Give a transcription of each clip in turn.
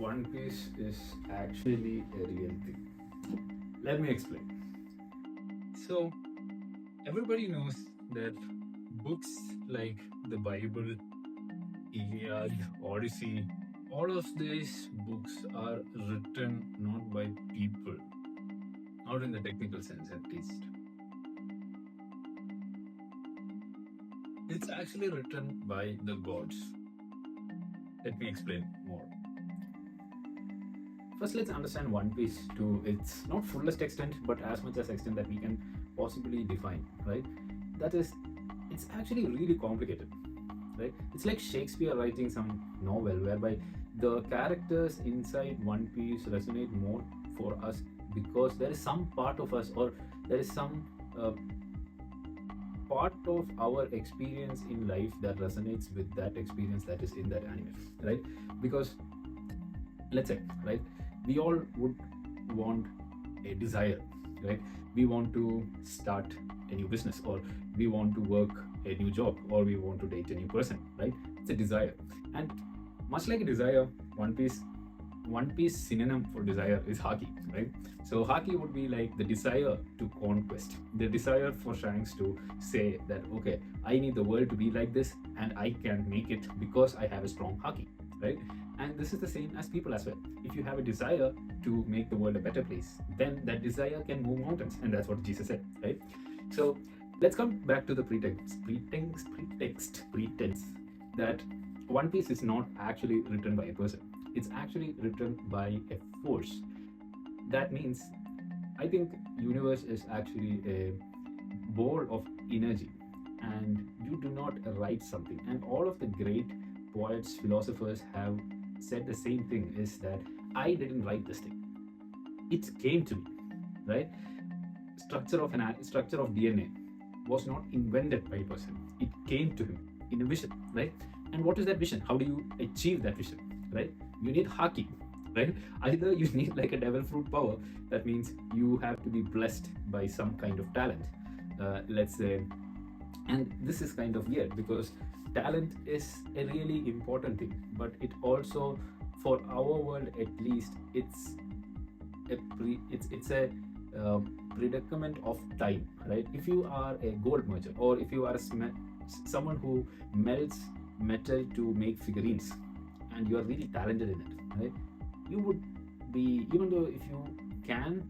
One Piece is actually a real thing. Let me explain. So, everybody knows that books like the Bible, Iliad, Odyssey, all of these books are written not by people, not in the technical sense at least. It's actually written by the gods. Let me explain more. First, let's understand One Piece to its not fullest extent, but as much as extent that we can possibly define, right? That is, it's actually really complicated, right? It's like Shakespeare writing some novel whereby the characters inside One Piece resonate more for us because there is some part of us, or there is some part of our experience in life that resonates with that experience that is in that anime, right? Because let's say, right, we all would want a desire, right? We want to start a new business, or we want to work a new job, or we want to date a new person, right? It's a desire. And much like a desire, one piece synonym for desire is Haki, right? So Haki would be like the desire to conquest, the desire for Shanks to say that, okay, I need the world to be like this and I can make it because I have a strong Haki, right? And this is the same as people as well. If you have a desire to make the world a better place, then that desire can move mountains, and that's what Jesus said, right? So let's come back to the pretense that One Piece is not actually written by a person. It's actually written by a force. That means, I think universe is actually a ball of energy, and you do not write something. And all of the great poets, philosophers have said the same thing, is that I didn't write this thing. It came to me, right? Structure of DNA was not invented by a person. It came to him in a vision, right? And what is that vision? How do you achieve that vision, right? You need Haki, right? Either you need like a devil fruit power, that means you have to be blessed by some kind of talent, let's say. And this is kind of weird because talent is a really important thing, but it also, for our world at least, it's a predicament of time, right? If you are a gold merchant, or if you are someone who melts metal to make figurines, and you are really talented in it, right? You would be, even though if you can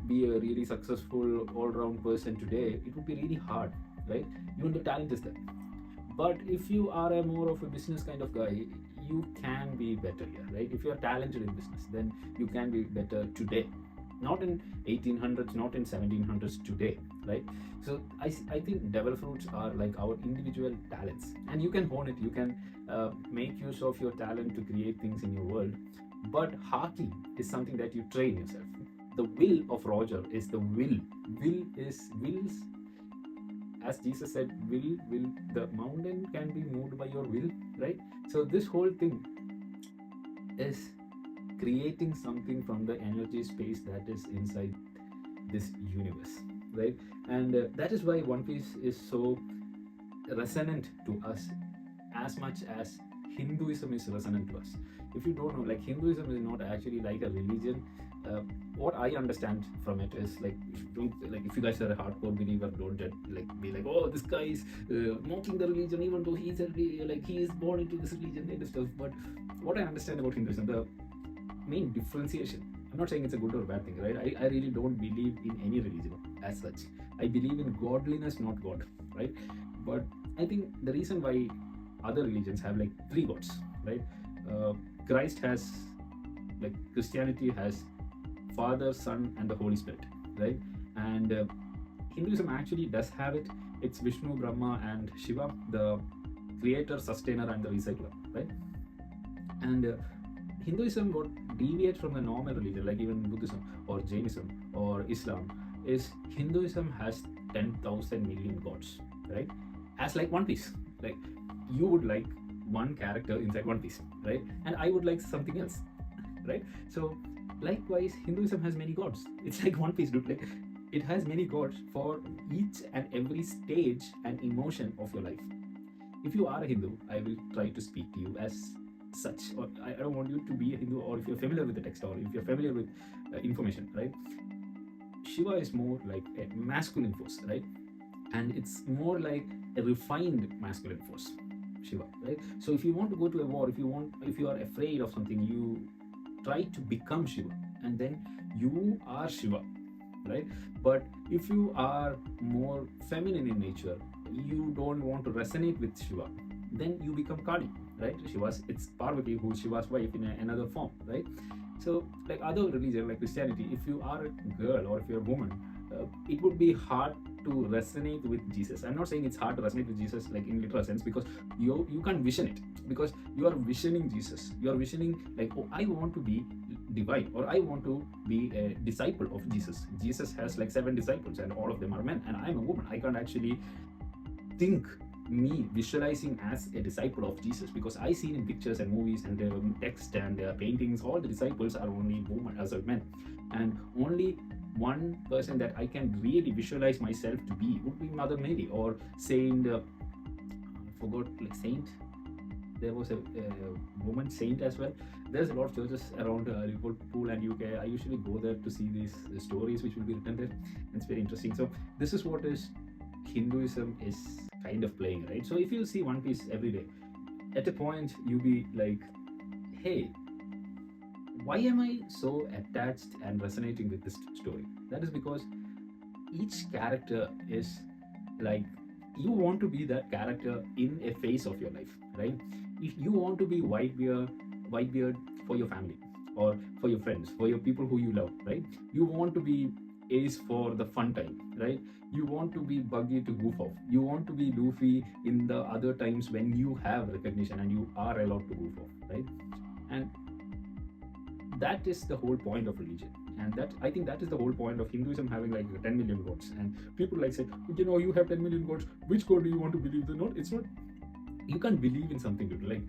be a really successful all-round person today, it would be really hard, right? Even though talent is there. But if you are a more of a business kind of guy, you can be better here, right? If you are talented in business, then you can be better today, not in 1800s, not in 1700s, today, right? So I think devil fruits are like our individual talents, and you can hone it, you can make use of your talent to create things in your world. But Haki is something that you train yourself. The will of Roger is the will. Wills, as Jesus said, will the mountain can be moved by your will, right? So this whole thing is creating something from the energy space that is inside this universe, right? And that is why One Piece is so resonant to us, as much as Hinduism is resonant to us. If you don't know, like, Hinduism is not actually like a religion. What I understand from it is, like, if you guys are a hardcore believer, don't be like, oh, this guy is mocking the religion, even though he is born into this religion kind of stuff. But what I understand about Hinduism, the main differentiation, I'm not saying it's a good or bad thing, right? I really don't believe in any religion as such. I believe in godliness, not God, right? But I think the reason why other religions have like 3 gods, right? Christ has, like, Christianity has Father, Son, and the Holy Spirit, right? And Hinduism actually does have it. It's Vishnu, Brahma, and Shiva, the creator, sustainer, and the recycler, right? And Hinduism would deviate from the normal religion, like even Buddhism or Jainism or Islam, is Hinduism has 10,000 million gods, right? As like One Piece, like, you would like one character inside One Piece, right? And I would like something else, right? So likewise, Hinduism has many gods. It's like One Piece, dude. Like, it has many gods for each and every stage and emotion of your life. If you are a Hindu, I will try to speak to you as such, or I don't want you to be a Hindu, or if you're familiar with the text, or if you're familiar with information, right? Shiva is more like a masculine force, right? And it's more like a refined masculine force, Shiva, right? So if you want to go to a war, if you are afraid of something, you try to become Shiva, and then you are Shiva, right? But if you are more feminine in nature, you don't want to resonate with Shiva, then you become Kali, right? It's Parvati who's Shiva's wife in another form, right? So like other religion like Christianity, if you are a girl or if you're a woman, it would be hard to resonate with Jesus. I'm not saying it's hard to resonate with Jesus like in literal sense, because you can't vision it, because you are visioning Jesus. You are visioning like, oh, I want to be divine, or I want to be a disciple of Jesus. Jesus has like 7 disciples and all of them are men, and I'm a woman. I can't actually think me visualizing as a disciple of Jesus, because I see in pictures and movies and text and paintings, all the disciples are only women as men, and only one person that I can really visualize myself to be would be Mother Mary, or Saint. I forgot, like Saint. There was a woman saint as well. There's a lot of churches around Liverpool and UK. I usually go there to see these stories which will be written there. It's very interesting. So this is what is Hinduism is kind of playing, right? So if you see One Piece every day, at a point you be like, hey, why am I so attached and resonating with this story? That is because each character is like, you want to be that character in a phase of your life, right? If you want to be Whitebeard for your family, or for your friends, for your people who you love, right? You want to be Ace for the fun time, right? You want to be Buggy to goof off. You want to be Luffy in the other times when you have recognition and you are allowed to goof off, right? And that is the whole point of religion, and that, I think that is the whole point of Hinduism having like 10 million gods. And people like say, you have 10 million gods, which god do you want to believe? It's not, you can't believe in something, like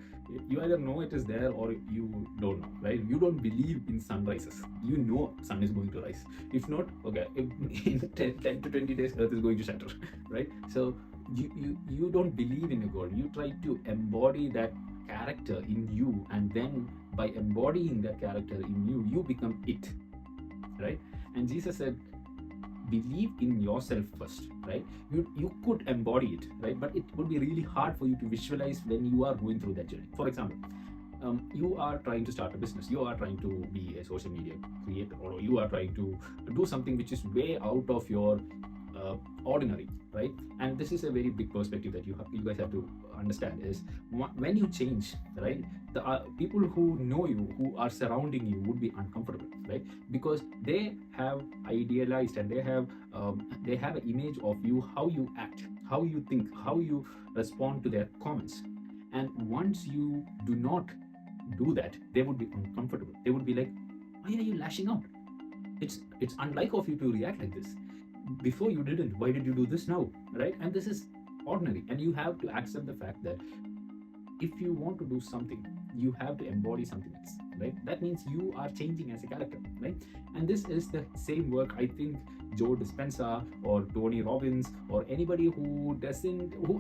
you either know it is there or you don't know, right? You don't believe in sunrises, you know sun is going to rise. If not, okay, in 10 to 20 days earth is going to shatter, right? So you don't believe in a god, you try to embody that character in you, and then by embodying that character in you, you become it, right? And Jesus said, believe in yourself first, right? You could embody it, right? But it would be really hard for you to visualize when you are going through that journey. For example, you are trying to start a business, you are trying to be a social media creator, or you are trying to do something which is way out of your ordinary, right? And this is a very big perspective that you guys have to understand, is when you change, right, the people who know you, who are surrounding you, would be uncomfortable, right? Because they have idealized and they have an image of you, how you act, how you think, how you respond to their comments. And once you do not do that, they would be uncomfortable. They would be like, why are you lashing out? It's unlike of you to react like this. Before you didn't, why did you do this now, right? And this is ordinary, and you have to accept the fact that if you want to do something, you have to embody something else, right? That means you are changing as a character, right? And this is the same work, I think, Joe Dispenza or Tony Robbins or anybody who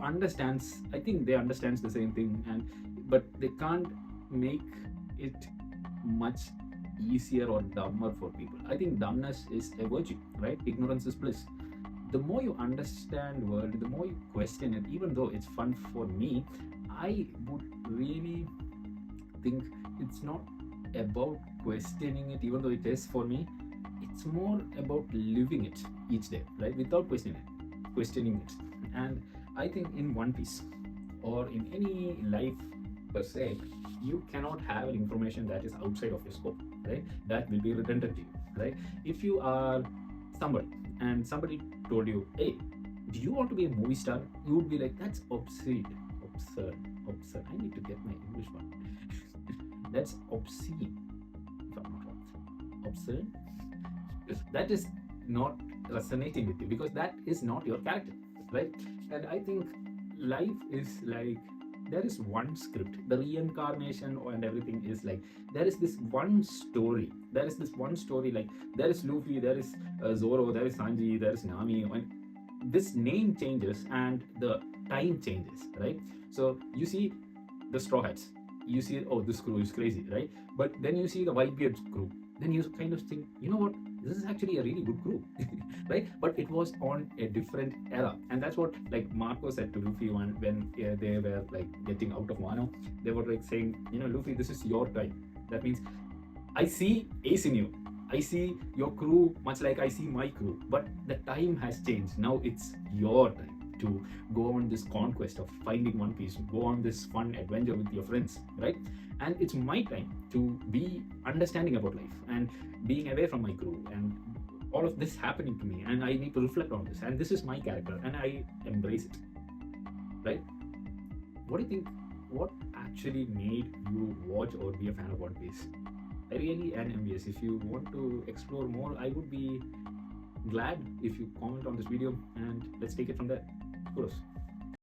understands, I think they understands the same thing, but they can't make it much easier or dumber for people. I think dumbness is a virtue, right? Ignorance is bliss. The more you understand world, the more you question it, even though it's fun for me, I would really think it's not about questioning it, even though it is for me. It's more about living it each day, right? Without questioning it. And I think in One Piece or in any life per se, you cannot have an information that is outside of your scope, right? That will be redundant to you, right? If you are somebody and somebody told you, hey, do you want to be a movie star? You would be like, that's absurd. I need to get my English one. That's obscene, if I'm not wrong. Absurd? That is not resonating with you, because that is not your character, right? And I think life is like, there is one script, the reincarnation and everything is like, there is this one story, like there is Luffy, there is Zoro, there is Sanji, there is Nami, and this name changes and the time changes, right? So you see the Straw Hats, you see, oh, this crew is crazy, right? But then you see the Whitebeard crew, then you kind of think, you know what, this is actually a really good crew, right? But it was on a different era, and that's what like Marco said to Luffy when they were like getting out of Wano. They were like saying, you know, Luffy, this is your time. That means I see Ace in you. I see your crew much like I see my crew, but the time has changed. Now it's your time to go on this conquest of finding One Piece, go on this fun adventure with your friends, right? And it's my time to be understanding about life and being away from my crew and all of this happening to me, and I need to reflect on this. And this is my character, and I embrace it, right? What do you think? What actually made you watch or be a fan of One Piece? I really am envious. If you want to explore more, I would be glad if you comment on this video, and let's take it from there. Kudos.